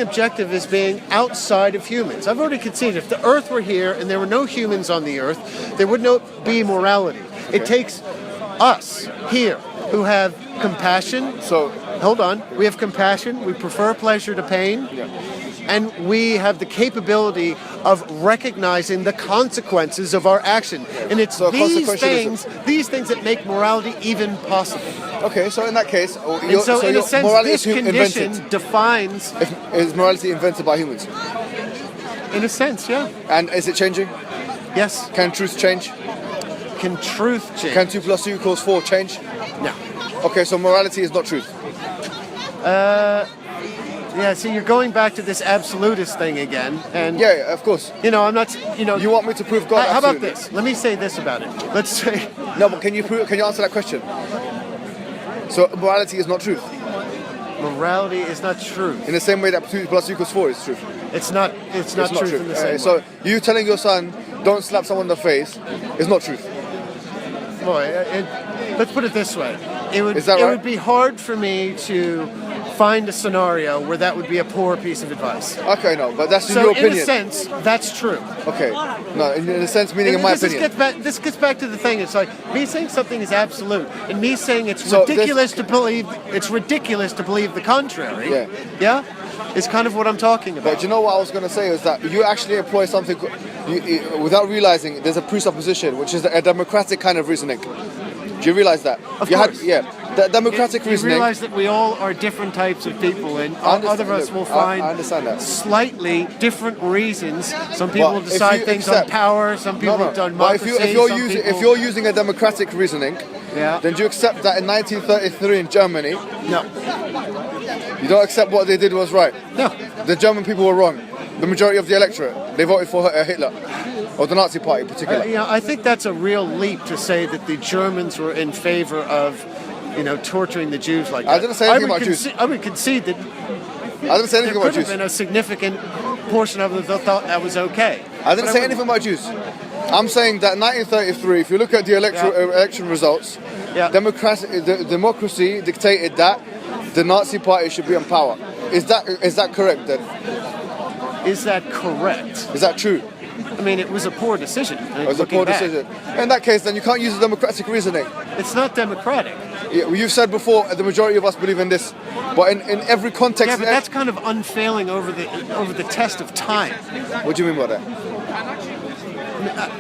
being objective is being outside of humans. I've already conceded if the Earth were here and there were no humans on the Earth, there would not be morality. It takes us here who have compassion. So hold on, we have compassion. We prefer pleasure to pain. Yeah. And we have the capability of recognizing the consequences of our action. And it's So these consequentialism. things that make morality even possible. Okay, so in that case, And so in a sense, morality this is condition invented. defines, Is morality invented by humans? in a sense, yeah. And is it changing? Yes. Can truth change? Can truth change? Can 2 + 2 = 4 change? No. Okay, so morality is not truth. Yeah, see, you're going back to this absolutist thing again. And, Yeah, of course. you know, I'm not, You want me to prove God? how about Absolutely. this? Let me say this about it. Let's say, No, but can you answer that question? So morality is not truth. morality is not truth. In the same way that 2 + 2 = 4 is truth. It's not truth in the same way. So you telling your son, don't slap someone in the face, is not truth. Boy, let's put it this way. It Is that right? would be hard for me to find a scenario where that would be a poor piece of advice. Okay, no, but that's in So your in opinion. a sense, that's true. Okay. No, in a sense, meaning in my opinion. This gets back to the thing. It's like me saying something is absolute, and me saying it's So this- ridiculous to believe the contrary. Yeah. Yeah, is kind of what I'm talking about. But you know what I was going to say is that you actually employ something without realizing there's a presupposition, which is a democratic kind of reasoning. Do you realize that? Of course. The democratic You reasoning. realize that we all are different types of people, and I understand- other of us look, will I find understand that. slightly different reasons. Some people Well, will if decide you things accept- on power. Some people on But democracy. if you're using a democratic reasoning, Yeah. then do you accept that in 1933 in Germany, No, you don't accept what they did was right? no. The German people were wrong. The majority of the electorate, they voted for Hitler, or the Nazi Party in particular. I think that's a real leap to say that the Germans were in favor of, torturing the Jews like that. I didn't say anything about Jews. I would concede that I didn't say there anything could about have Jews. been a significant portion of them that thought that was okay. I didn't But say anything about Jews. I'm saying that 1933, if you look at the election results, Yeah. democracy dictated that the Nazi Party should be in power. Is that correct then? Is that correct? Is that true? I mean, it was a poor decision. It was a poor decision. In that case, then you can't use the democratic reasoning. It's not democratic. Yeah, you've said before the majority of us believe in this, but in every context. Yeah, but that's kind of unfailing over the test of time. What do you mean by that?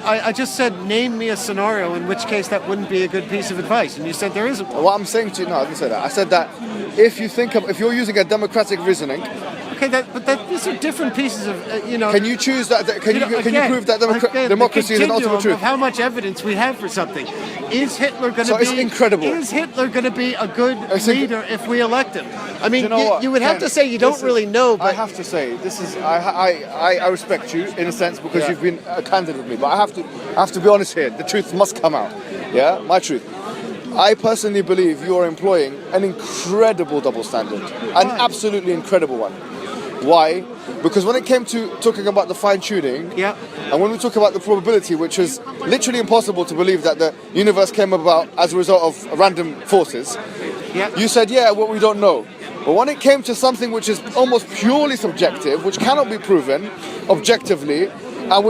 I just said, name me a scenario in which case that wouldn't be a good piece of advice, and you said there isn't one. What I'm saying to you, no, I didn't say that. I said that if you're using a democratic reasoning, Okay, these are different pieces of, can you choose that? Can you prove that democracy is an ultimate Of truth? how much evidence we have for something. Is Hitler going to So be? it's incredible. Is Hitler going to be a good It's leader if we elect him? I mean, You know what, you would have Ken, to say you don't this is- really know, I but have to say this is I respect you in a sense because Yeah. you've been candid with me, but I have to be honest here. The truth must come out. Yeah, my truth. I personally believe you are employing an incredible double standard, an absolutely incredible one. Why? Because when it came to talking about the fine tuning, yeah, and when we talk about the probability, which is literally impossible to believe that the universe came about as a result of random forces, yeah. you said, yeah, well, we don't know. But when it came to something which is almost purely subjective, which cannot be proven objectively, and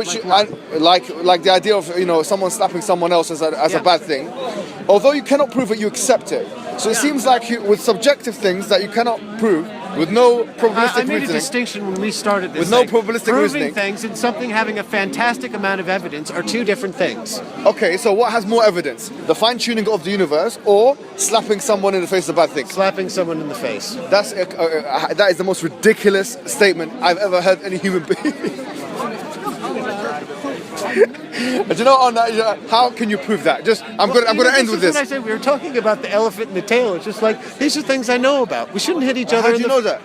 like the idea of someone slapping someone else as a bad thing, although you cannot prove it, you accept it. So it seems like with subjective things that you cannot prove, with no probabilistic I made a reasoning. distinction when we started this. With no thing. probabilistic Proving reasoning. things and something having a fantastic amount of evidence are two different things. Okay, so what has more evidence? The fine tuning of the universe, or slapping someone in the face is a bad thing? Slapping someone in the face. That is the most ridiculous statement I've ever heard any human being. Do you know on that? How can you prove that? I'm going to end with this. When I said we were talking about the elephant in the tail, it's just like these are things I know about. We shouldn't hit each other. How do you know that?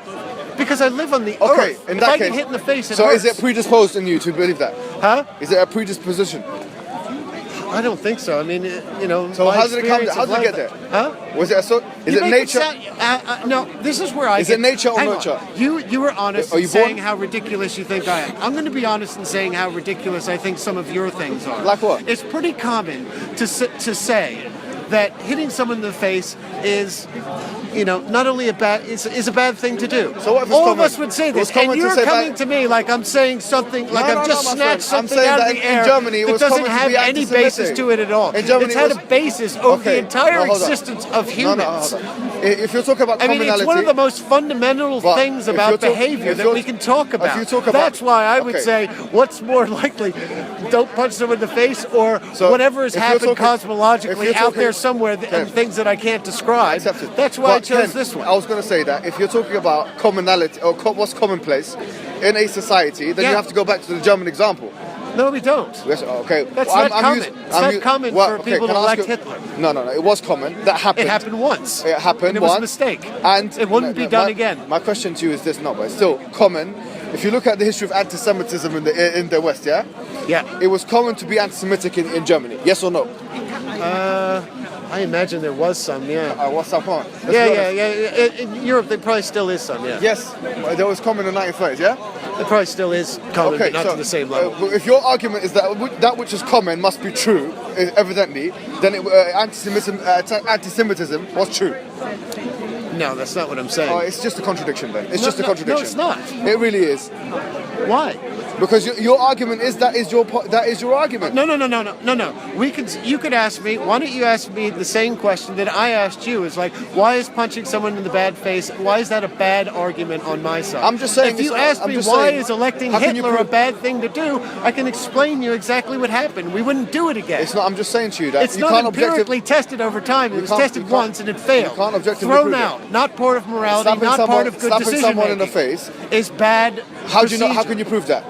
Because I live on the Okay, earth. in If that I case. get hit in the face, it So hurts. is it predisposed in you to believe that? Huh? Is it a predisposition? I don't think so. I mean, So my how did it come? experience How of did it get life- there? Huh? Was it is You it make nature? No, this is where I Is get... it nature or Hang on. nurture? You were honest Are in you saying born? how ridiculous you think I am. I'm going to be honest in saying how ridiculous I think some of your things are. Like what? It's pretty common to say that hitting someone in the face is, not only is a bad thing to do. So what if it's all of common? us would say It was this, common and to you're say coming that- to me like I'm saying something, like No, I've no, just no, my snatched friend. I'm something saying out of that the in air Germany it that was doesn't common to have be any basis anti-Semitic. to it at all. In Germany It's it had was- a basis over the Okay, entire no, hold on. existence of No, humans. hold on. If you're talking about I mean, commonality, it's one of the most fundamental But things if about you're talk- behavior if that you're- we can talk if about. you talk about- That's why I would okay. say, what's more likely? Don't punch someone in the face, or So, whatever has if you're happened talking- if cosmologically you're out there talking- somewhere, Ken. and things that I can't describe. Accepted. That's why I But chose Ken, this one. I was going to say that if you're talking about commonality or what's commonplace in a society, then Yeah. you have to go back to the German example. No, we don't. Yes, okay. That's Well, not common. It's not common for people to can I ask elect you- Hitler. No. It was common. That happened. It happened once. It happened and it was once. a mistake. And it wouldn't be done again. My question to you is this: but it's still common. If you look at the history of anti-Semitism in the West, yeah, Yeah. it was common to be anti-Semitic in Germany. Yes or no? I imagine there was some, yeah. What's up? Come on. Let's be Yeah. honest. In Europe, there probably still is some, yeah. Yes, there was common in the 1930s. Yeah. There probably still is common, but not to the same level. But if your argument is that that which is common must be true, evidently, then anti-Semitism was true. No, that's not what I'm saying. Oh, it's just a contradiction then. It's No, just a no, contradiction. no, it's not. It really is. Why? Because your argument is that is your argument. No. You could ask me. Why don't you ask me the same question that I asked you? Is like, why is punching someone in the bad face? Why is that a bad argument on my side? I'm just saying If you it's- ask I'm me just why saying, is electing how can you Hitler a prove- bad thing to do, I can explain you exactly what happened. We wouldn't do it again. It's not. I'm just saying to you that It's you not can't empirically tested over time. It was can't- tested you can't- once and it failed. you can't objectively Thrown prove it. out. Not part of morality. Slapping Not someone- part of good slapping decision someone in the making. face. Is bad. How do you know? How procedure. can you prove that?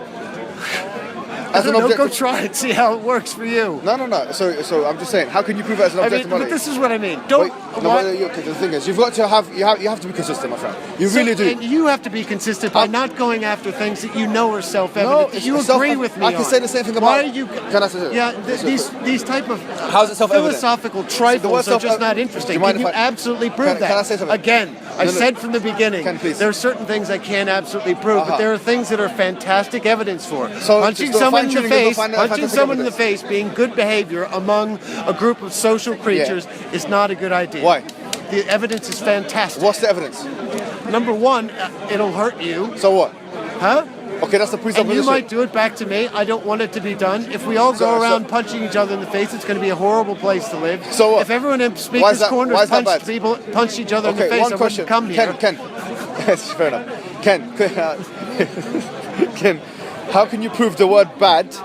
I As don't an know. Go objective. try it. See how it works for you. No. So I'm just saying, how can you prove that as an I mean, objective but knowledge? this is what I mean. Don't. Wait, no, why- but okay, the thing is, you have to be consistent, my friend. You So- really do. And you have to be consistent by not going after things that you know are self-evident. No, that it's you self- agree with me I can on. say the same thing Why about- are you? Can I say something? Yeah, Yes, these type of How's it self-evident? philosophical the trifles word are just self- not Do interesting. you mind Can you if I- absolutely prove Can- that? can I say something? Again, I No. said from the beginning, Ken, please. there are certain things I can't absolutely prove, Uh-huh. but there are things that are fantastic evidence for. So, punching so someone in the fine-tuning is face, not punching fantastic someone in the evidence. face, being good behavior among a group of social creatures is not a good idea. Why? The evidence is fantastic. What's the evidence? Number one, it'll hurt you. So what? Huh? Okay, that's the And presupposition. you might do it back to me. I don't want it to be done. If we all go So- around punching each other in the face, it's going to be a horrible place to live. So what? If everyone in Why Speaker's is that- Corner why is that punched bad? punched each other in the Okay, face, one I question. wouldn't come here. Ken. Yes, fair enough. Ken, how can you prove the word bad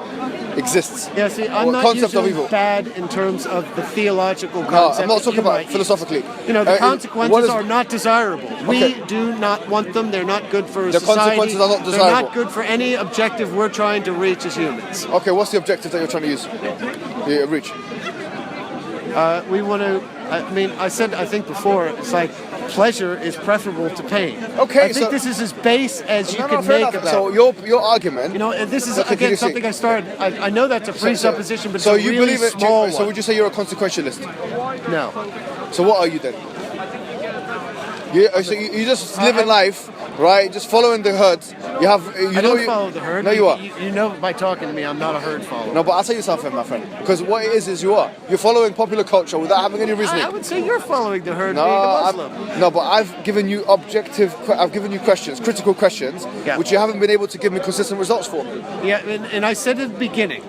exists? Yeah, see, I'm Or not concept of using evil. bad in terms of the theological No, concept. I'm not that talking you about might use. philosophically. You know, the what consequences is- are not desirable. We Okay. do not want them. They're not good for The society. consequences are not They're desirable. not good for any objective we're trying to reach as humans. Okay, what's the objective that you're trying to use? Reach. We want to. I mean, I think before, it's like pleasure is preferable to pain. Okay, I think so- this is as base as you No, can fair make enough. about. So your argument. You know, and this is Okay, can again you see- something I started. I know that's a presupposition, but so it's a you really believe it? small So one. would you say you're a consequentialist? No, So what are you then? You just live in life, right? Just following the herd. You have. I don't follow the herd. No, you are. You know by talking to me, I'm not a herd follower. No, but I'll tell you something, my friend. Because what it is you are. You're following popular culture without having any reasoning. I would say you're following the herd, No, being a Muslim. but I've given you I've given you questions, critical questions, Yeah. which you haven't been able to give me consistent results for. Yeah, and I said at the beginning,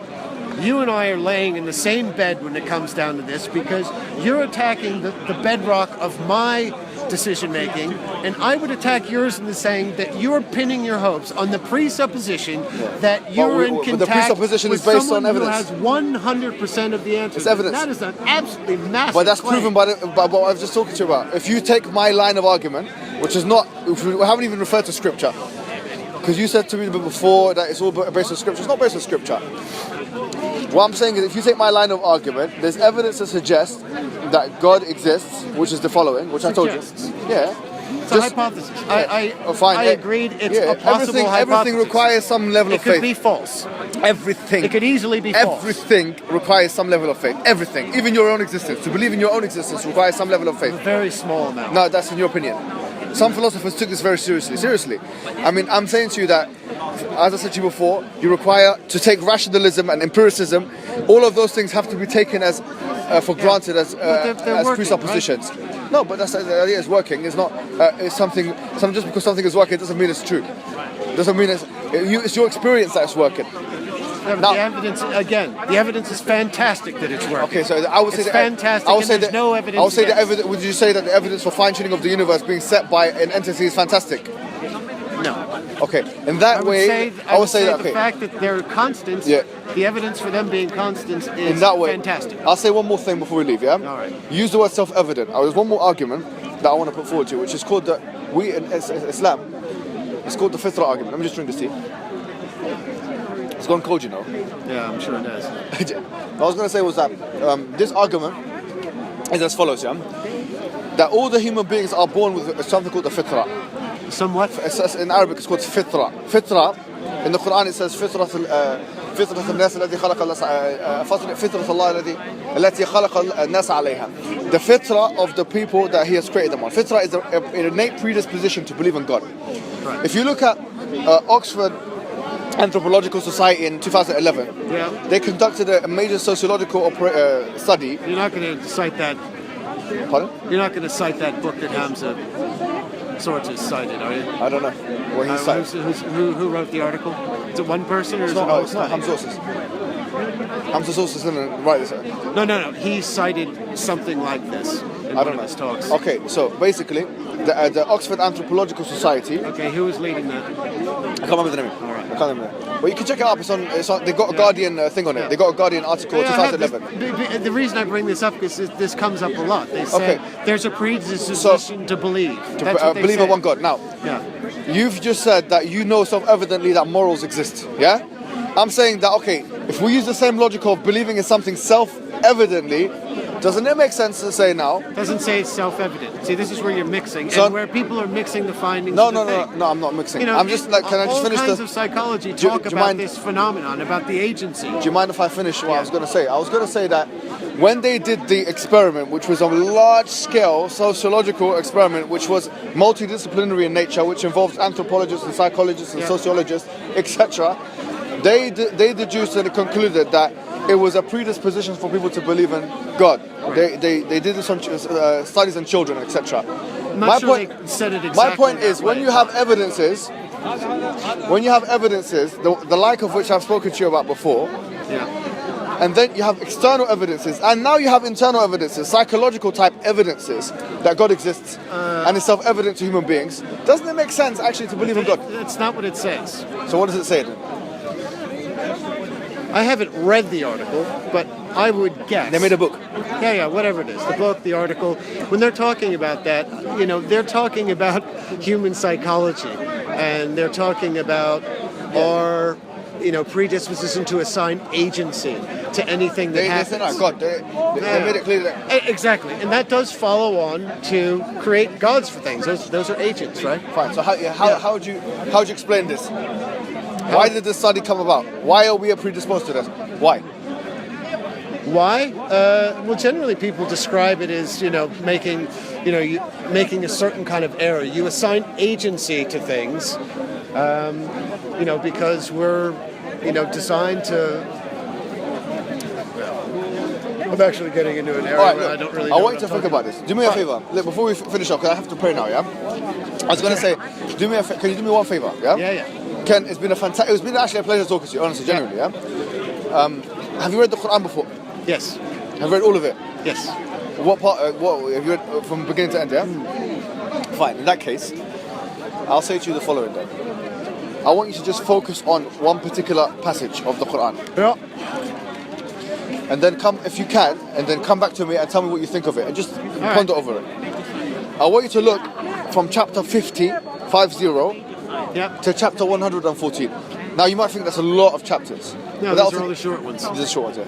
you and I are laying in the same bed when it comes down to this because you're attacking the bedrock of my decision making, and I would attack yours in the saying that you're pinning your hopes on the presupposition that you're in but the contact presupposition with is based someone on who evidence. has 100% of the answers. It's evidence. That is an absolutely massive But that's claim. proven by what I've just talked to you about. If you take my line of argument, which is not, if we haven't even referred to scripture, because you said to me before that it's all based on scripture. It's not based on scripture. What I'm saying is, if you take my line of argument, there's evidence to suggest that God exists, which is the following, which I told you. Suggests. Yeah. It's a hypothesis. Fine. I agreed. It's Yeah, a possible hypothesis. everything requires some level It of faith. could be false. Everything. It could easily be false. Everything requires some level of faith. Everything, even your own existence. To believe in your own existence requires some level of faith. A very small amount. No, that's in your opinion. Some philosophers took this very seriously. I mean, I'm saying to you that, as I said to you before, you require to take rationalism and empiricism. All of those things have to be taken as for granted as working, presuppositions. Right? No, but that's the idea. Is working. It's not. It's something. Just because something is working doesn't mean it's true. Doesn't mean it's your experience that's working. Yeah, now, the evidence again. The evidence is fantastic that it's working. Okay, so I would say it's fantastic. I would say there's no evidence. I would say the evidence. Would you say that the evidence for fine-tuning of the universe being set by an entity is fantastic? No. Okay, in that way, I would say that. The fact that they're constants. Yeah. The evidence for them being constants is in that way, fantastic. I'll say one more thing before we leave. Yeah. All right. Use the word self-evident. There's one more argument that I want to put forward to you, which is called we in Islam. It's called the fitra argument. Let me just drink this tea. It's gone cold, you know. Yeah, I'm sure it does. What I was going to say was that this argument is as follows, yeah? That all the human beings are born with something called the fitra. Somewhat? In Arabic it's called fitra. Fitra, in the Quran it says فطرة الناس التي خلق فطرة الله التي خلق الناس عليها. The fitra of the people that He has created them on. Fitra is an innate predisposition to believe in God. Right. If you look at Oxford Anthropological Society in 2011, yeah. They conducted a major sociological study. You're not going to cite that. Pardon? You're not going to cite that book that Hamza Sources cited, are you? I don't know. What he cited. Who wrote the article? Is it one person or is it a No, whole it's not study? Hamza Sources. Hamza Sources didn't write this. No. He cited something like this in one of his talks. Okay, so basically, the Oxford Anthropological Society. Okay, who was leading that? I can't remember the name. All right. I can't remember. But you can check it up. It's on. They got a Guardian thing on it. They got a Guardian article, 2011. The reason I bring this up is this comes up a lot. They say there's a predisposition to believe. That's what they believe say. in one God. Now, you've just said that you know self-evidently that morals exist. Yeah. I'm saying that if we use the same logic of believing in something self-evidently, doesn't it make sense to say now? Doesn't say it's self-evident. See, this is where you're mixing, and where people are mixing the findings. No, I'm not mixing. I'm just like, can I just finish all kinds of psychology talk about this phenomenon, about the agency. Do you mind if I finish what I was going to say? I was going to say that when they did the experiment, which was a large-scale sociological experiment, which was multidisciplinary in nature, which involved anthropologists and psychologists and sociologists, etc., they deduced and concluded that it was a predisposition for people to believe in God. They did this on studies on children, etc. My point is, when you have evidences, the like of which I've spoken to you about before, and then you have external evidences, and now you have internal evidences, psychological type evidences that God exists and is self-evident to human beings, doesn't it make sense actually to believe in God? That's not what it says. So what does it say then? I haven't read the article, but I would guess. They made a book. Yeah, whatever it is. The book, the article. When they're talking about that, they're talking about human psychology. And they're talking about our, predisposition to assign agency to anything that happens. They said, God. They made it clear that. Exactly. And that does follow on to create gods for things. Those are agents, right? Fine. So how would you explain this? Why did this study come about? Why are we predisposed to this? Why? Why? Well, generally people describe it as, making a certain kind of error. You assign agency to things, because we're, designed to. I'm actually getting into an area where I don't really know. I want you to think about this. Do me a favor. Look, before we finish up, because I have to pray now, yeah? I was going to say, can you do me one favor, yeah? Yeah. Ken, it's been actually a pleasure talking to you, honestly, genuinely, yeah? Have you read the Quran before? Yes. Have you read all of it? Yes. What part, what have you read from beginning to end, yeah? Fine, in that case, I'll say to you the following then. I want you to just focus on one particular passage of the Quran. Yeah. And then if you can, come back to me and tell me what you think of it, and just ponder over it. I want you to look from chapter 50, to chapter 114. Now you might think that's a lot of chapters. No, those are all the short ones. These are short ones, yeah.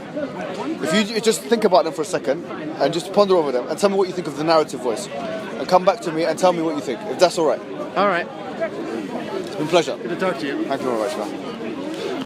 If you just think about them for a second, and just ponder over them, and tell me what you think of the narrative voice, and come back to me and tell me what you think, if that's all right. All right. It's been a pleasure. Good to talk to you. Thank you very much, man.